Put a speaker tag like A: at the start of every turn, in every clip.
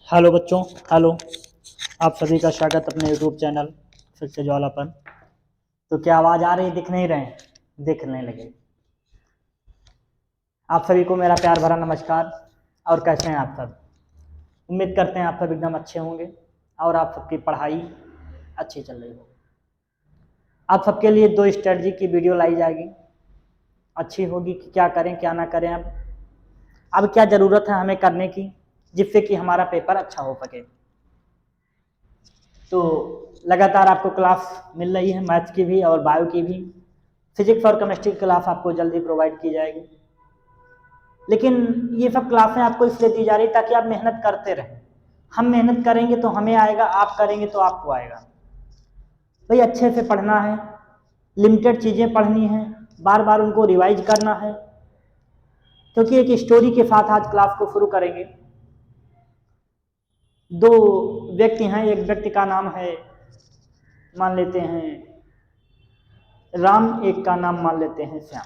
A: Hello बच्चों। Hello. आप सभी का स्वागत अपने यूट्यूब चैनल फिर से ज्वाला पर। तो क्या आवाज़ आ रही, दिख नहीं रहे? दिखने लगे। आप सभी को मेरा प्यार भरा नमस्कार। और कैसे हैं आप सब? उम्मीद करते हैं आप सब एकदम अच्छे होंगे और आप सबकी पढ़ाई अच्छी चल रही हो। आप सबके लिए 2 स्ट्रेटजी की वीडियो लाई जाएगी। अच्छी होगी कि क्या करें क्या ना करें, अब क्या ज़रूरत है हमें करने की जिससे कि हमारा पेपर अच्छा हो सके। तो लगातार आपको क्लास मिल रही है, मैथ्स की भी और बायो की भी। फिजिक्स और केमिस्ट्री की क्लास आपको जल्दी प्रोवाइड की जाएगी। लेकिन ये सब क्लासें आपको इसलिए दी जा रही ताकि आप मेहनत करते रहें। हम मेहनत करेंगे तो हमें आएगा, आप करेंगे तो आपको आएगा। भाई अच्छे से पढ़ना है, लिमिटेड चीज़ें पढ़नी है, बार बार उनको रिवाइज करना है। क्योंकि एक स्टोरी के साथ आज क्लास को शुरू करेंगे। 2 व्यक्ति हैं, एक व्यक्ति का नाम है मान लेते हैं राम, एक का नाम मान लेते हैं श्याम।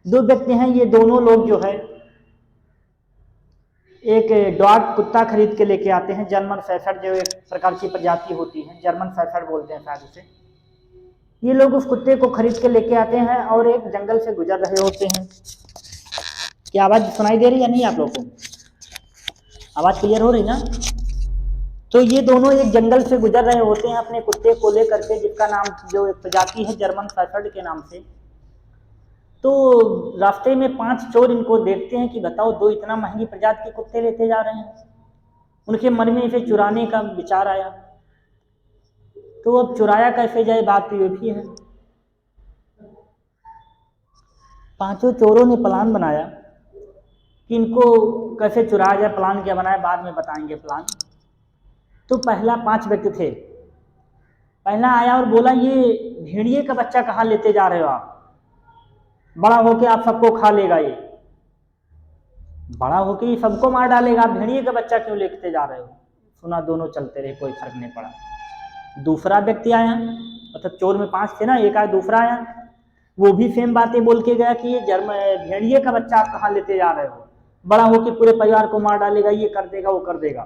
A: 2 व्यक्ति हैं, ये दोनों लोग जो है एक डॉग कुत्ता खरीद के लेके आते हैं। जर्मन शेफर्ड जो एक प्रकार की प्रजाति होती है, जर्मन शेफर्ड बोलते हैं शायद उसे। ये लोग उस कुत्ते को खरीद के लेके आते हैं और एक जंगल से गुजर रहे होते हैं। क्या आवाज़ सुनाई दे रही है? नहीं आप लोगों को आवाज़ क्लियर हो रही ना? तो ये दोनों एक जंगल से गुजर रहे होते हैं अपने कुत्ते को लेकर के, जिसका नाम जो एक प्रजाति है जर्मन शेफर्ड के नाम से। तो रास्ते में 5 चोर इनको देखते हैं कि बताओ 2 इतना महंगी प्रजाति के कुत्ते लेते जा रहे हैं। उनके मन में इसे चुराने का विचार आया। तो अब चुराया कैसे जाए, बात तो ये भी है। 5 चोरों ने प्लान बनाया कि इनको कैसे चुराया जाए। प्लान क्या बनाया बाद में बताएंगे प्लान। तो पहला 5 व्यक्ति थे। पहला आया और बोला, ये भेड़िए का बच्चा कहाँ लेते जा रहे हो आप? बड़ा होके आप सबको खा लेगा, ये बड़ा होके ये सबको मार डालेगा, आप भेड़िए का बच्चा क्यों लेते जा रहे हो? सुना, दोनों चलते रहे, कोई फर्क नहीं पड़ा। दूसरा व्यक्ति आया, मतलब चोर में 5 थे ना, एक आया, दूसरा आया, वो भी सेम बातें बोल के गया कि ये भेड़िए का बच्चा आप कहाँ लेते जा रहे हो, बड़ा होके पूरे परिवार को मार डालेगा, ये कर देगा वो कर देगा।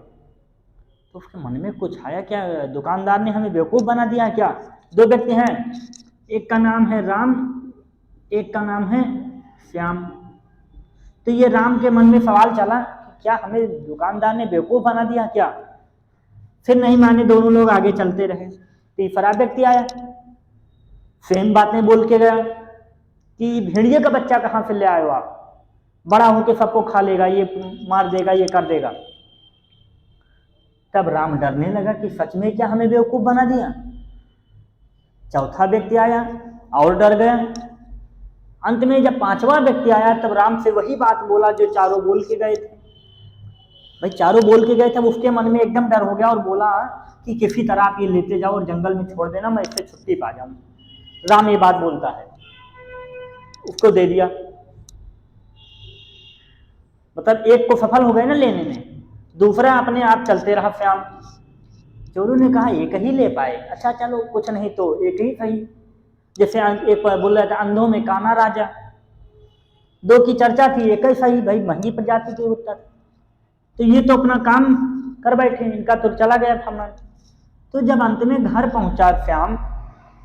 A: तो उसके मन में कुछ आया, क्या दुकानदार ने हमें बेवकूफ़ बना दिया क्या? 2 व्यक्ति हैं, एक का नाम है राम, एक का नाम है श्याम। तो ये राम के मन में सवाल चला, क्या हमें दुकानदार ने बेवकूफ़ बना दिया क्या? फिर नहीं माने, दोनों लोग आगे चलते रहे। तीसरा व्यक्ति आया, सेम बातें बोल के गया कि भेड़िए का बच्चा कहाँ से ले आए हो आप, बड़ा होके सबको खा लेगा, ये मार देगा, ये कर देगा। तब राम डरने लगा कि सच में क्या हमें बेवकूफ़ बना दिया। चौथा व्यक्ति आया और डर गया। अंत में जब 5वां व्यक्ति आया तब राम से वही बात बोला जो चारों बोल के गए थे। भाई चारों बोल के गए थे, उसके मन में एकदम डर हो गया और बोला कि किसी तरह आप ये लेते जाओ और जंगल में छोड़ देना, मैं इससे छुट्टी पा जाऊं। राम ये बात बोलता है, उसको दे दिया। मतलब एक को सफल हो गए ना लेने में, दूसरा अपने आप चलते रहा श्याम। चोरों ने कहा एक ही ले पाए, अच्छा चलो कुछ नहीं तो एक ही सही। जैसे एक बोल रहा था अंधों में काना राजा, 2 की चर्चा थी, एक ही सही। भाई महंगी प्रजाति के उत्तर, तो ये तो अपना काम कर बैठे, इनका तो चला गया सामान। तो जब अंत में घर पहुंचा श्याम,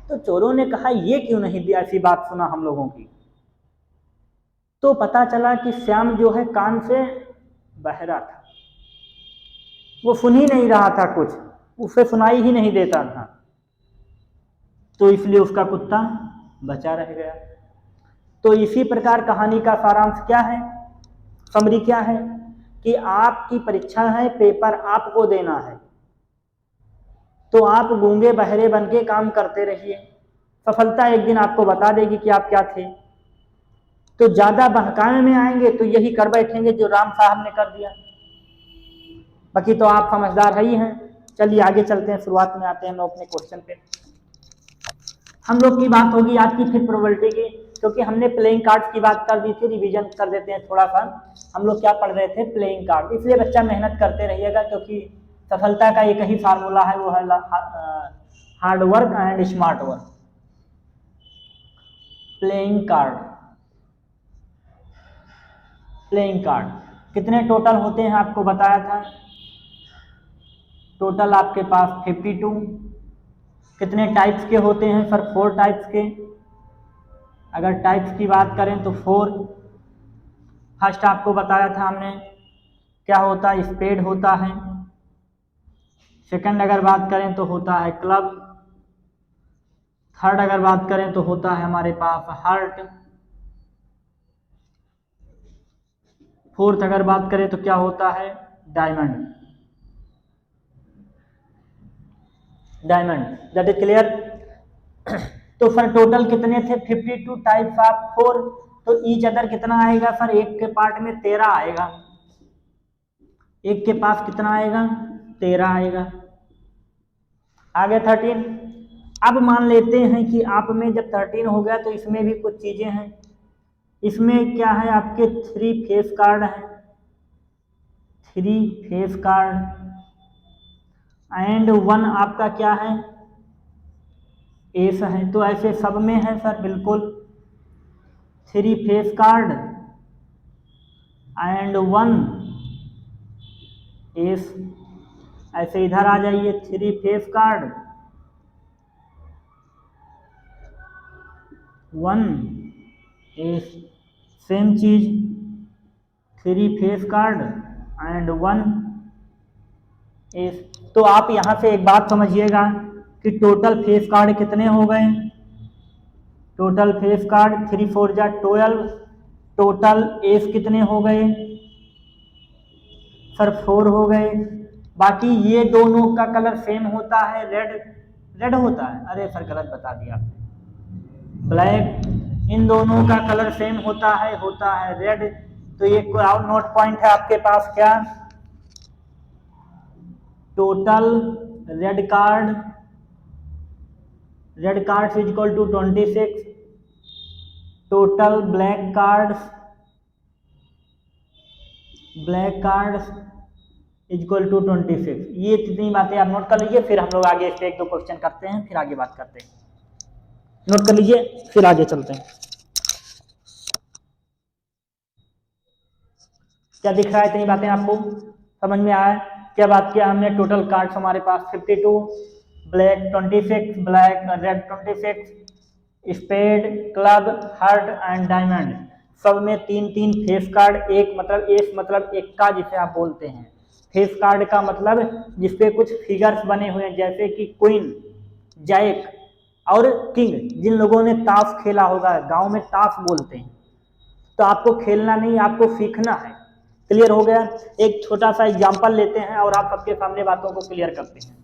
A: तो चोरों ने कहा ये क्यों नहीं दिया, ऐसी बात सुना हम लोगों की। तो पता चला कि श्याम जो है कान से बहरा था, वो सुन ही नहीं रहा था, कुछ उसे सुनाई ही नहीं देता था। तो इसलिए उसका कुत्ता बचा रह गया। तो इसी प्रकार कहानी का सारांश क्या है, समरी क्या है, कि आपकी परीक्षा है, पेपर आपको देना है, तो आप गूंगे बहरे बन के काम करते रहिए। सफलता एक दिन आपको बता देगी कि आप क्या थे। तो ज्यादा बहकावे में आएंगे तो यही कर बैठेंगे जो राम साहब ने कर दिया। बाकी तो आप समझदार है ही हैं। चलिए आगे चलते हैं, शुरुआत में आते हैं हम अपने क्वेश्चन पे। हम लोग की बात होगी आज की फिर प्रोबेबिलिटी की, क्योंकि हमने प्लेइंग कार्ड्स की बात कर दी थी। रिवीजन कर देते हैं थोड़ा सा। हम लोग क्या पढ़ रहे थे, प्लेइंग कार्ड। इसलिए बच्चा मेहनत करते रहिएगा, क्योंकि सफलता का एक ही फार्मूला है, वो है hard work and smart work. Playing card, playing card कितने टोटल होते हैं आपको बताया था, टोटल आपके पास 52। कितने टाइप्स के होते हैं सर? 4 टाइप्स के। अगर टाइप्स की बात करें तो 4। फर्स्ट आपको बताया था हमने क्या होता है, स्पेड होता है। सेकंड अगर बात करें तो होता है क्लब। थर्ड अगर बात करें तो होता है हमारे पास हार्ट। फोर्थ अगर बात करें तो क्या होता है, diamond. Diamond, that is clear. तो सर टोटल कितने थे? 52 टाइप्स ऑफ 4। तो ईच अदर कितना आएगा सर? एक के पार्ट में 13 आएगा। एक के पास कितना आएगा? 13 आएगा। आगे 13। अब मान लेते हैं कि आप में जब 13 हो गया तो इसमें भी कुछ चीजें हैं। इसमें क्या है, आपके 3 फेस कार्ड हैं। 3 फेस कार्ड एंड 1 आपका क्या है, एस है। तो ऐसे सब में है सर, बिल्कुल 3 फेस कार्ड एंड 1 एस। ऐसे इधर आ जाइए, 3 फेस कार्ड 1 एस। सेम चीज 3 फेस कार्ड एंड 1 एस। तो आप यहां से एक बात समझिएगा कि टोटल फेस कार्ड कितने हो गए? टोटल फेस कार्ड 3 4 जा 12। टोटल एस कितने हो गए सर? 4 हो गए। बाकी ये दोनों का कलर सेम होता है, रेड। रेड होता है, अरे सर गलत बता दिया आपने, ब्लैक। इन दोनों का कलर सेम होता है रेड। तो ये नोट पॉइंट है आपके पास क्या, total red card is equal to 26। Total black cards equal to 26। ये कितनी बातें आप नोट कर लीजिए, फिर हम लोग आगे इस पे 1-2 क्वेश्चन करते हैं, फिर आगे बात करते हैं। नोट कर लीजिए, फिर आगे चलते हैं। क्या दिख रहा है? इतनी बातें आपको समझ में आया? क्या बात किया हमने? टोटल कार्ड्स हमारे पास 52, black 26, black red 26, spade, club, heart and diamond. सब में 3-3 फेस कार्ड। एक मतलब एस मतलब एक्का जिसे आप बोलते हैं। फेस कार्ड का मतलब जिसपे कुछ फिगर्स बने हुए हैं, जैसे कि क्वीन, जैक और किंग। जिन लोगों ने ताश खेला होगा, गांव में ताश बोलते हैं, तो आपको खेलना नहीं, आपको सीखना है। क्लियर हो गया? एक छोटा सा एग्जांपल लेते हैं और आप सबके सामने बातों को क्लियर करते हैं।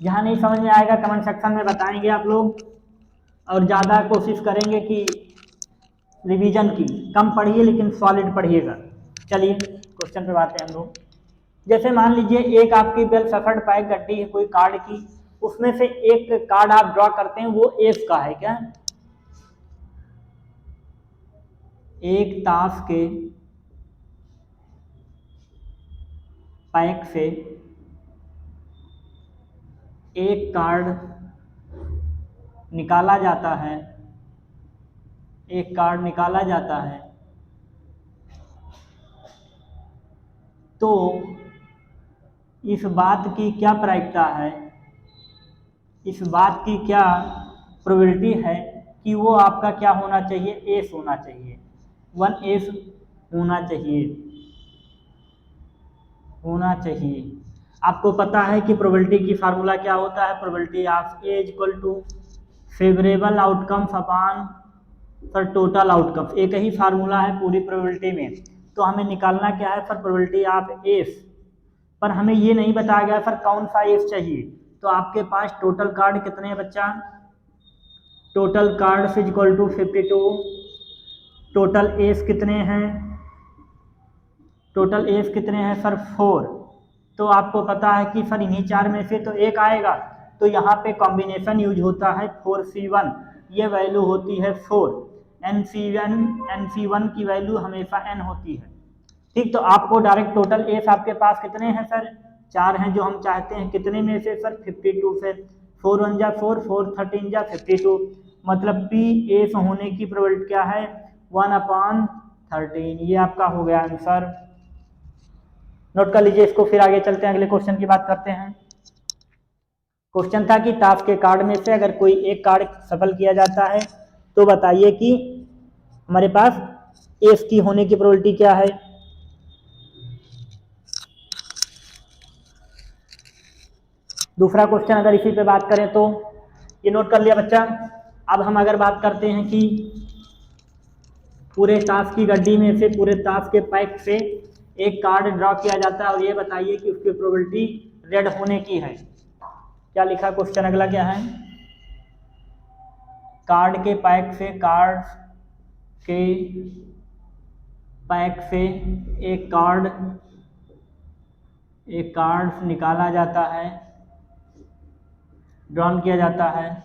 A: जहां नहीं समझ में आएगा कमेंट सेक्शन में बताएंगे आप लोग, और ज़्यादा कोशिश करेंगे कि रिवीजन की कम पढ़िए लेकिन सॉलिड पढ़िएगा। चलिए क्वेश्चन पे बात है हम लोग। जैसे मान लीजिए एक आपकी वेल सफर्ड पैक गड्डी है कोई कार्ड की, उसमें से एक कार्ड आप ड्रॉ करते हैं, वो एस का है क्या? एक ताश के पैक से एक कार्ड निकाला जाता है, एक कार्ड निकाला जाता है, तो इस बात की क्या प्रायिकता है, इस बात की क्या प्रोबेबिलिटी है कि वो आपका क्या होना चाहिए, एस होना चाहिए, 1 एस होना चाहिए। आपको पता है कि प्रोबेबिलिटी की फार्मूला क्या होता है, probability of A equal to favourable outcomes upon sir total outcomes. एक ही फार्मूला है पूरी प्रोबेबिलिटी में। तो हमें निकालना क्या है सर, प्रोबेबिलिटी ऑफ एस। पर हमें ये नहीं बताया गया सर कौन सा एस चाहिए। तो आपके पास टोटल कार्ड कितने हैं बच्चा? Total card is equal to 52। Total ace कितने हैं? टोटल एस कितने हैं सर? 4। तो आपको पता है कि सर इन्हीं 4 में से तो एक आएगा, तो यहाँ पे कॉम्बिनेशन यूज होता है 4C1। ये वैल्यू होती है 4। NC1 की वैल्यू हमेशा n होती है। ठीक, तो आपको डायरेक्ट टोटल एस आपके पास कितने हैं सर? 4 हैं, जो हम चाहते हैं कितने में से सर? 52 से। 4 1 जा 4, 4 13 जा 52। मतलब पी एस होने की प्रोबेबिलिटी क्या है? 1/13। ये आपका हो गया आंसर। नोट कर लीजिए इसको, फिर आगे चलते हैं, अगले क्वेश्चन की बात करते हैं। क्वेश्चन था कि ताश के कार्ड में से अगर कोई एक कार्ड सफल किया जाता है तो बताइए कि हमारे पास एस की होने की प्रोबेबिलिटी क्या है। दूसरा क्वेश्चन अगर इसी पे बात करें तो ये नोट कर लिया बच्चा। अब हम अगर बात करते हैं कि पूरे ताश की गड्डी में से, पूरे ताश के पैक से एक कार्ड ड्रॉ किया जाता है और ये बताइए कि उसकी प्रोबेबिलिटी रेड होने की है। क्या लिखा क्वेश्चन अगला क्या है, कार्ड के पैक से, कार्ड के पैक से एक कार्ड निकाला जाता है, ड्रॉन किया जाता है,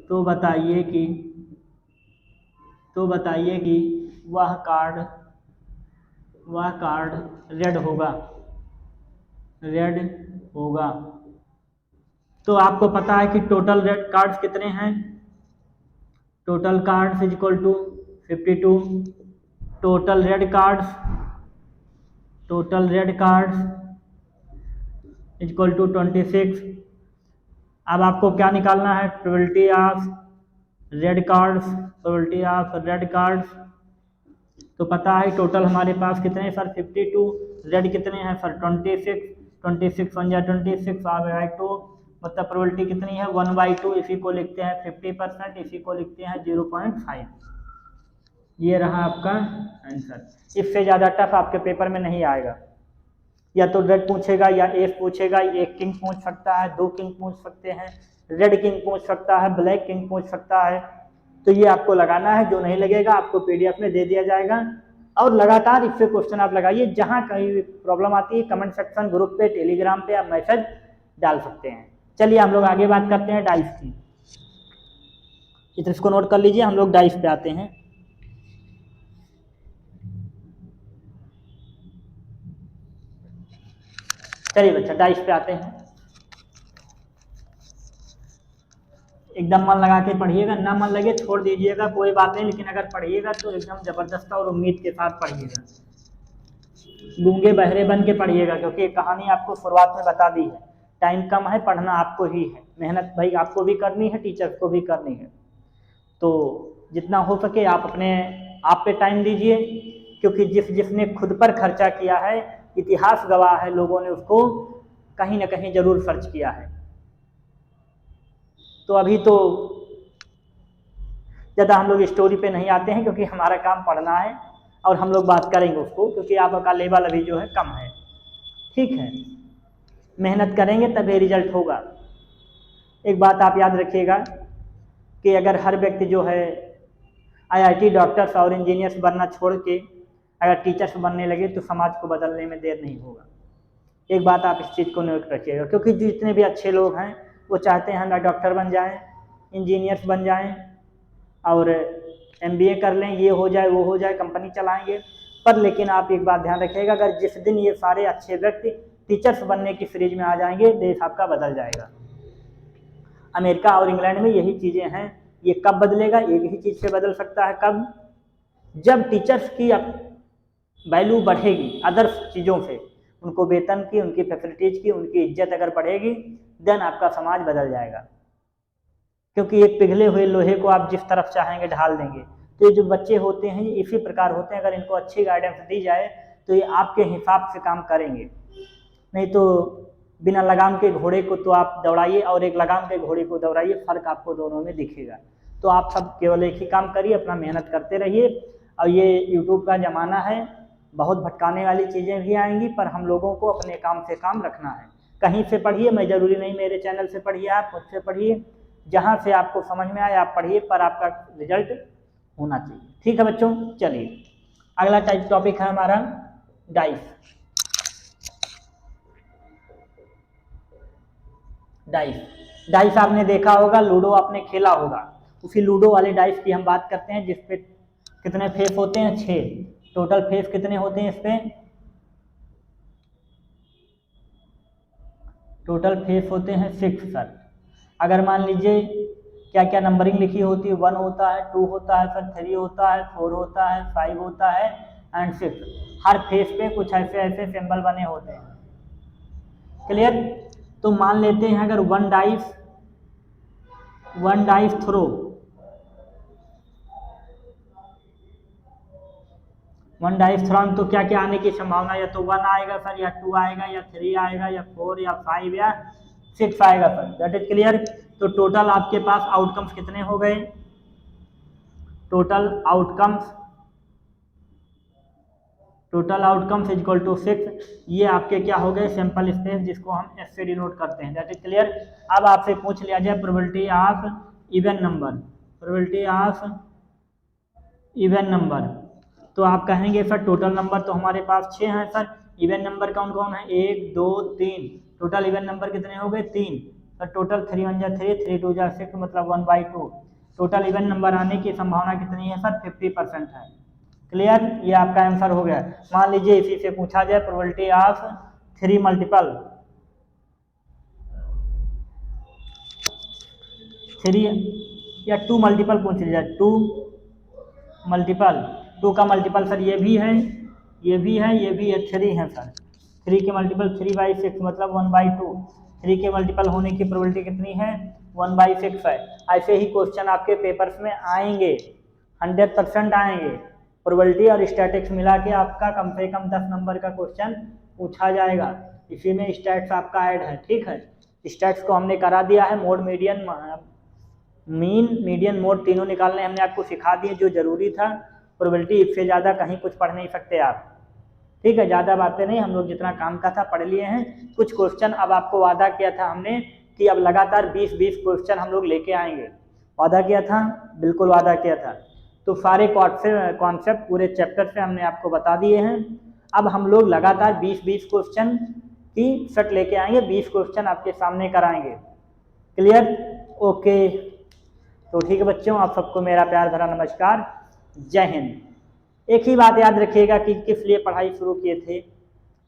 A: तो बताइए कि वह कार्ड रेड होगा। तो आपको पता है कि टोटल रेड कार्ड्स कितने हैं, total cards is equal to 52, total red cards is equal to 26। अब आपको क्या निकालना है, प्रोबेबिलिटी ऑफ रेड कार्ड्स, तो पता है टोटल हमारे पास कितने हैं सर, 52, रेड कितने हैं सर 26 1 जा 26 बाई 2, मतलब प्रोबेबिलिटी कितनी है 1/2। इसी को लिखते हैं 50%, इसी को लिखते हैं 0.5। ये रहा आपका आंसर। इससे ज़्यादा टफ आपके पेपर में नहीं आएगा, या तो रेड पूछेगा या एस पूछेगा, एक किंग पूछ सकता है, 2 किंग पूछ सकते हैं, रेड किंग पूछ सकता है, ब्लैक किंग पूछ सकता है। तो ये आपको लगाना है, जो नहीं लगेगा आपको पीडीएफ में दे दिया जाएगा। और लगातार इससे क्वेश्चन आप लगाइए, जहाँ कहीं भी प्रॉब्लम आती है कमेंट सेक्शन, ग्रुप पे, टेलीग्राम पे आप मैसेज डाल सकते हैं। चलिए हम लोग आगे बात करते हैं डाइस की। इसको नोट कर लीजिए, हम लोग डाइस पे आते हैं। चलिए बच्चा डाइस पे आते हैं। एकदम मन लगा के पढ़िएगा, ना मन लगे छोड़ दीजिएगा, कोई बात नहीं, लेकिन अगर पढ़िएगा तो एकदम जबरदस्त और उम्मीद के साथ पढ़िएगा, गूंगे बहरे बन के पढ़िएगा, क्योंकि कहानी आपको शुरुआत में बता दी है, टाइम कम है, पढ़ना आपको ही है, मेहनत भाई आपको भी करनी है, टीचर्स को भी करनी है। तो जितना हो सके आप अपने आप पे टाइम दीजिए, क्योंकि जिसने खुद पर खर्चा किया है, इतिहास गवाह है, लोगों ने उसको कहीं ना कहीं जरूर सर्च किया है। तो अभी तो ज़्यादा हम लोग स्टोरी पे नहीं आते हैं, क्योंकि हमारा काम पढ़ना है और हम लोग बात करेंगे उसको, क्योंकि आपका लेवल अभी जो है कम है। ठीक है, मेहनत करेंगे तभी रिजल्ट होगा। एक बात आप याद रखिएगा कि अगर हर व्यक्ति जो है आईआईटी, डॉक्टर्स और इंजीनियर्स बनना छोड़ के अगर टीचर्स बनने लगे तो समाज को बदलने में देर नहीं होगा। एक बात आप इस चीज़ को नोट रखिएगा, क्योंकि जितने भी अच्छे लोग हैं वो चाहते हैं हम डॉक्टर बन जाएं, इंजीनियर्स बन जाएं और एमबीए कर लें, ये हो जाए वो हो जाए, कंपनी चलाएंगे। पर लेकिन आप एक बात ध्यान रखिएगा, अगर जिस दिन ये सारे अच्छे व्यक्ति टीचर्स बनने की सीरीज में आ जाएंगे, देश आपका बदल जाएगा। अमेरिका और इंग्लैंड में यही चीज़ें हैं। ये कब बदलेगा, एक ही चीज़ से बदल सकता है, कब, जब टीचर्स की वैल्यू बढ़ेगी अदर्स चीज़ों से, उनको वेतन की, उनकी फैसिलिटीज़ की, उनकी इज्जत अगर बढ़ेगी, देन आपका समाज बदल जाएगा। क्योंकि एक पिघले हुए लोहे को आप जिस तरफ चाहेंगे ढाल देंगे। तो ये जो बच्चे होते हैं इसी प्रकार होते हैं, अगर इनको अच्छी गाइडेंस दी जाए तो ये आपके हिसाब से काम करेंगे। नहीं तो बिना लगाम के घोड़े को तो आप दौड़ाइए और एक लगाम के घोड़े को दौड़ाइए, फर्क आपको दोनों में दिखेगा। तो आप सब केवल एक ही काम करिए, अपना मेहनत करते रहिए। और ये यूट्यूब का ज़माना है, बहुत भटकाने वाली चीज़ें भी आएंगी, पर हम लोगों को अपने काम से काम रखना है। कहीं से पढ़िए, मैं ज़रूरी नहीं मेरे चैनल से पढ़िए, आप मुझसे पढ़िए, जहाँ से आपको समझ में आए आप पढ़िए, पर आपका रिजल्ट होना चाहिए। ठीक है बच्चों, चलिए अगला टॉपिक है हमारा डाइस। डाइस आपने देखा होगा, लूडो आपने खेला होगा, उसी लूडो वाले डाइस की हम बात करते हैं, जिसपे कितने फेस होते हैं, 6। टोटल फेस कितने होते हैं इस पे, टोटल फेस होते हैं 6 सर। अगर मान लीजिए क्या क्या नंबरिंग लिखी होती है, 1 होता है, 2 होता है, फिर 3 होता है, 4 होता है, 5 होता है एंड 6। हर फेस पे कुछ ऐसे ऐसे सिंबल बने होते हैं। क्लियर? तो मान लेते हैं अगर one dice throw, one dice throw तो क्या क्या आने की संभावना, या तो 1 आएगा सर, या 2 आएगा, या 3 आएगा, या 4, या 5, या 6 आएगा सर। That is clear. तो टोटल आपके पास आउटकम्स कितने हो गए? Total outcomes equal to 6। ये आपके क्या हो गए? सैंपल स्पेस, जिसको हम एस से डिनोट करते हैं। That is clear. अब आपसे पूछ लिया जाए प्रोबेबिलिटी ऑफ इवन नंबर, तो आप कहेंगे सर टोटल नंबर तो हमारे पास 6 हैं सर, इवन नंबर कौन कौन है? 1 2 3। टोटल इवन नंबर कितने हो गए? 3। सर टोटल 3 1 जा 3, 3 2 जा 6, मतलब 1/2। टोटल इवन नंबर आने की संभावना कितनी है सर? 50% है। क्लियर? ये आपका आंसर हो गया। मान लीजिए इसी से पूछा जाए प्रोबेबिलिटी ऑफ 3 मल्टीपल 3 या 2 मल्टीपल पूछ लिया जाए। 2 मल्टीपल, 2 का मल्टीपल सर ये भी है, ये भी है, ये भी है, 3 है सर। 3 के मल्टीपल 3/6 मतलब 1/2। 3 के मल्टीपल होने की प्रोबेबिलिटी कितनी है? 1/6 है। ऐसे ही क्वेश्चन आपके पेपर्स में आएंगे, 100% आएंगे। प्रोबेबिलिटी और स्टैटिक्स मिला के आपका कम से कम 10 नंबर का क्वेश्चन पूछा जाएगा। इसी में स्टैट्स आपका ऐड है। ठीक है, स्टैट्स को हमने करा दिया है। मोड, मीडियन मोड तीनों निकालने हमने आपको सिखा दिए, जो जरूरी था। प्रोबेबिलिटी इससे ज़्यादा कहीं कुछ पढ़ नहीं सकते आप। ठीक है, ज़्यादा बातें नहीं, हम लोग जितना काम का था पढ़ लिए हैं। कुछ क्वेश्चन अब आपको वादा किया था हमने कि अब लगातार 20-20 क्वेश्चन हम लोग लेके आएंगे। वादा किया था, बिल्कुल वादा किया था। तो सारे कॉन्सेप्ट पूरे चैप्टर से हमने आपको बता दिए हैं। अब हम लोग लगातार 20-20 क्वेश्चन की सेट लेके आएंगे, 20 क्वेश्चन आपके सामने कराएंगे। क्लियर? ओके, तो ठीक है बच्चों, आप सबको मेरा प्यार भरा नमस्कार, जय हिंद। एक ही बात याद रखिएगा कि किस लिए पढ़ाई शुरू किए थे,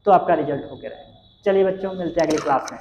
A: तो आपका रिजल्ट होके रहेगा। चलिए बच्चों, मिलते हैं अगली क्लास में।